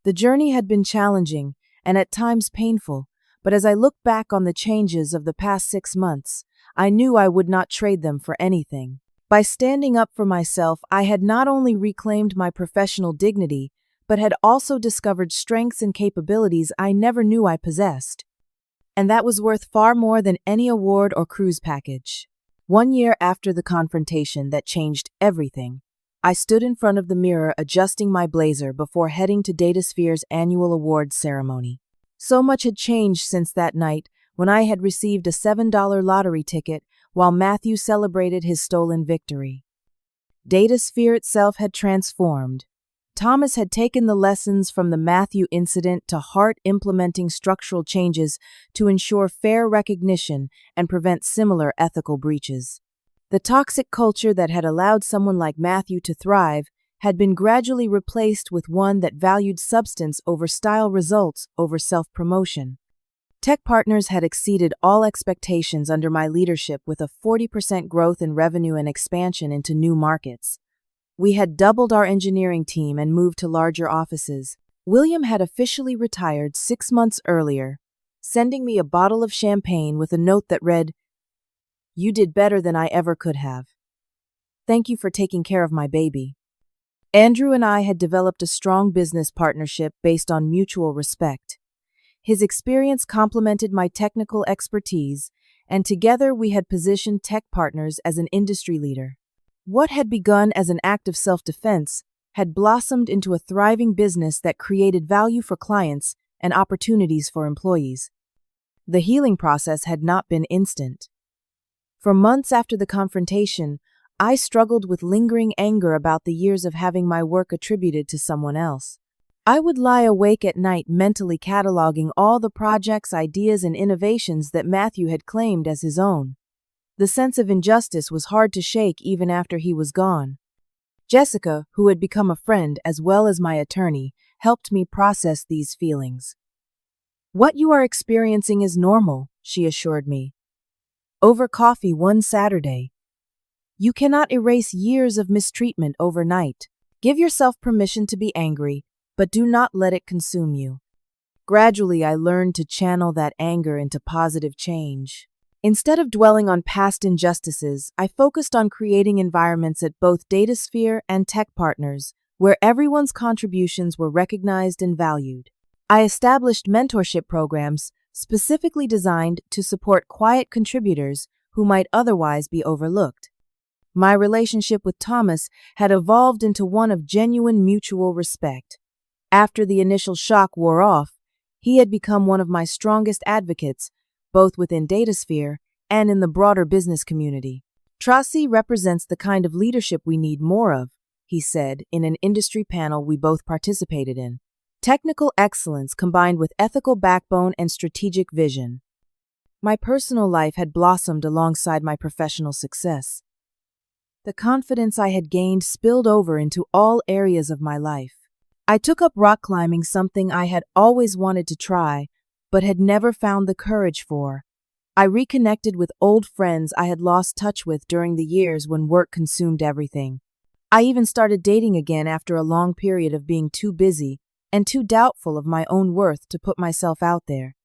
The journey had been challenging and at times painful, but as I look back on the changes of the past 6 months, I knew I would not trade them for anything. By standing up for myself, I had not only reclaimed my professional dignity, but had also discovered strengths and capabilities I never knew I possessed. And that was worth far more than any award or cruise package. 1 year after the confrontation that changed everything, I stood in front of the mirror adjusting my blazer before heading to Datasphere's annual awards ceremony. So much had changed since that night when I had received a $7 lottery ticket while Matthew celebrated his stolen victory. Datasphere itself had transformed. Thomas had taken the lessons from the Matthew incident to heart, implementing structural changes to ensure fair recognition and prevent similar ethical breaches. The toxic culture that had allowed someone like Matthew to thrive had been gradually replaced with one that valued substance over style, results over self-promotion. Tech Partners had exceeded all expectations under my leadership with a 40% growth in revenue and expansion into new markets. We had doubled our engineering team and moved to larger offices. William had officially retired 6 months earlier, sending me a bottle of champagne with a note that read, "You did better than I ever could have. Thank you for taking care of my baby." Andrew and I had developed a strong business partnership based on mutual respect. His experience complemented my technical expertise, and together we had positioned Tech Partners as an industry leader. What had begun as an act of self-defense had blossomed into a thriving business that created value for clients and opportunities for employees. The healing process had not been instant. For months after the confrontation, I struggled with lingering anger about the years of having my work attributed to someone else. I would lie awake at night mentally cataloging all the projects, ideas, and innovations that Matthew had claimed as his own. The sense of injustice was hard to shake even after he was gone. Jessica, who had become a friend as well as my attorney, helped me process these feelings. "What you are experiencing is normal," she assured me. Over coffee one Saturday, "You cannot erase years of mistreatment overnight. Give yourself permission to be angry, but do not let it consume you." Gradually, I learned to channel that anger into positive change. Instead of dwelling on past injustices, I focused on creating environments at both Datasphere and Tech Partners where everyone's contributions were recognized and valued. I established mentorship programs specifically designed to support quiet contributors who might otherwise be overlooked. My relationship with Thomas had evolved into one of genuine mutual respect. After the initial shock wore off, he had become one of my strongest advocates, both within Datasphere and in the broader business community. "Tracy represents the kind of leadership we need more of," he said in an industry panel we both participated in. "Technical excellence combined with ethical backbone and strategic vision." My personal life had blossomed alongside my professional success. The confidence I had gained spilled over into all areas of my life. I took up rock climbing, something I had always wanted to try, but had never found the courage for. I reconnected with old friends I had lost touch with during the years when work consumed everything. I even started dating again after a long period of being too busy and too doubtful of my own worth to put myself out there.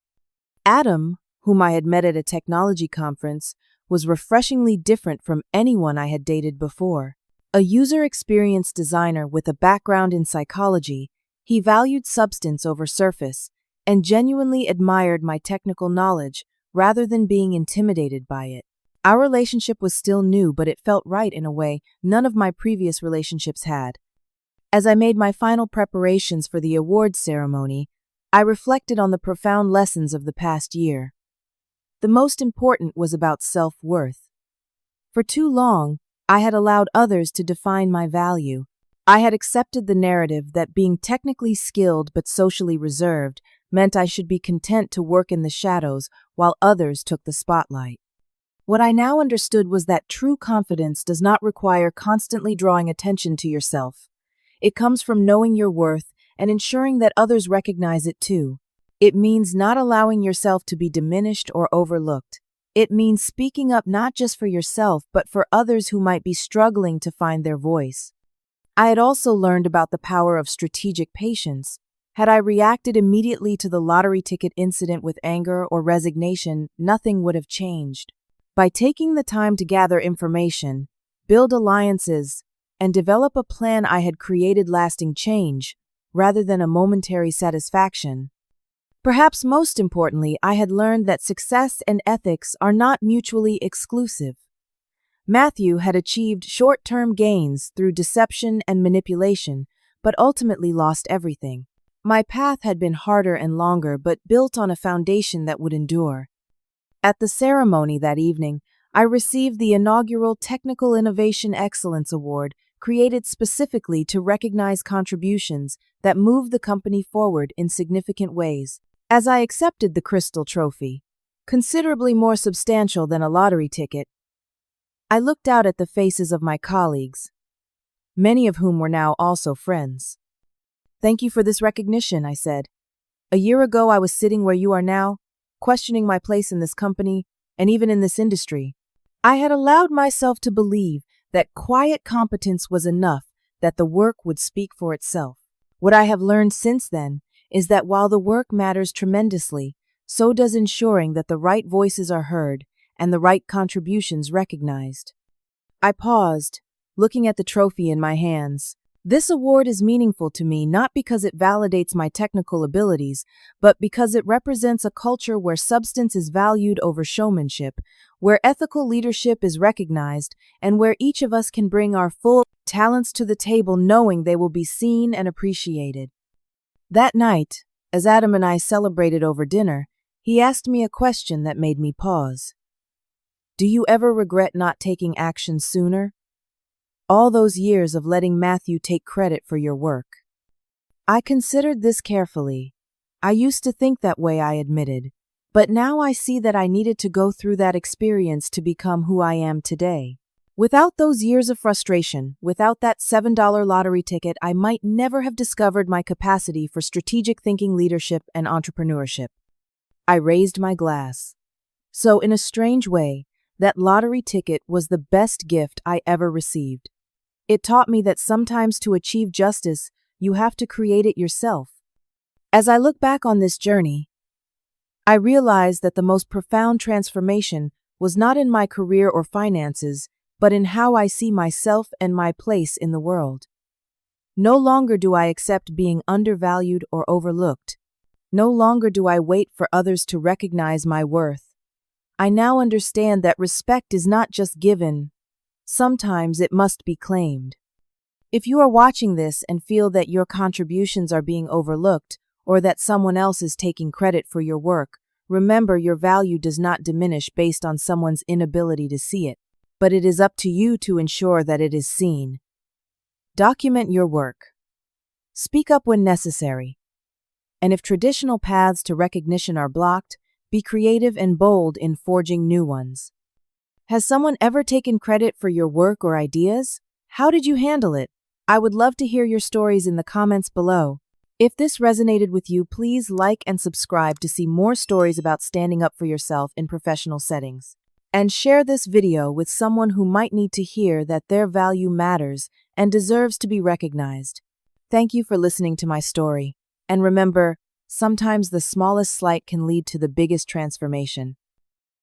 Adam, whom I had met at a technology conference, was refreshingly different from anyone I had dated before. A user experience designer with a background in psychology, he valued substance over surface and genuinely admired my technical knowledge rather than being intimidated by it. Our relationship was still new, but it felt right in a way none of my previous relationships had. As I made my final preparations for the awards ceremony, I reflected on the profound lessons of the past year. The most important was about self-worth. For too long, I had allowed others to define my value. I had accepted the narrative that being technically skilled but socially reserved meant I should be content to work in the shadows while others took the spotlight. What I now understood was that true confidence does not require constantly drawing attention to yourself. It comes from knowing your worth and ensuring that others recognize it too. It means not allowing yourself to be diminished or overlooked. It means speaking up not just for yourself, but for others who might be struggling to find their voice. I had also learned about the power of strategic patience. Had I reacted immediately to the lottery ticket incident with anger or resignation, nothing would have changed. By taking the time to gather information, build alliances, and develop a plan, I had created lasting change, rather than a momentary satisfaction. Perhaps most importantly, I had learned that success and ethics are not mutually exclusive. Matthew had achieved short-term gains through deception and manipulation, but ultimately lost everything. My path had been harder and longer, but built on a foundation that would endure. At the ceremony that evening, I received the inaugural Technical Innovation Excellence Award, created specifically to recognize contributions that moved the company forward in significant ways. As I accepted the crystal trophy, considerably more substantial than a lottery ticket, I looked out at the faces of my colleagues, many of whom were now also friends. "Thank you for this recognition," I said. "A year ago I was sitting where you are now, questioning my place in this company and even in this industry. I had allowed myself to believe that quiet competence was enough, that the work would speak for itself. What I have learned since then is that while the work matters tremendously, so does ensuring that the right voices are heard and the right contributions recognized. I paused, looking at the trophy in my hands. This award is meaningful to me not because it validates my technical abilities, but because it represents a culture where substance is valued over showmanship, where ethical leadership is recognized, and where each of us can bring our full talents to the table knowing they will be seen and appreciated. That night, as Adam and I celebrated over dinner, he asked me a question that made me pause. Do you ever regret not taking action sooner? All those years of letting Matthew take credit for your work. I considered this carefully. I used to think that way, I admitted, but now I see that I needed to go through that experience to become who I am today. Without those years of frustration, without that $7 lottery ticket, I might never have discovered my capacity for strategic thinking, leadership, and entrepreneurship. I raised my glass. So, in a strange way, that lottery ticket was the best gift I ever received. It taught me that sometimes to achieve justice, you have to create it yourself. As I look back on this journey, I realized that the most profound transformation was not in my career or finances, but in how I see myself and my place in the world. No longer do I accept being undervalued or overlooked. No longer do I wait for others to recognize my worth. I now understand that respect is not just given. Sometimes it must be claimed. If you are watching this and feel that your contributions are being overlooked or that someone else is taking credit for your work, remember your value does not diminish based on someone's inability to see it, but it is up to you to ensure that it is seen. Document your work. Speak up when necessary. And if traditional paths to recognition are blocked, be creative and bold in forging new ones. Has someone ever taken credit for your work or ideas? How did you handle it? I would love to hear your stories in the comments below. If this resonated with you, please like and subscribe to see more stories about standing up for yourself in professional settings. And share this video with someone who might need to hear that their value matters and deserves to be recognized. Thank you for listening to my story. And remember, sometimes the smallest slight can lead to the biggest transformation.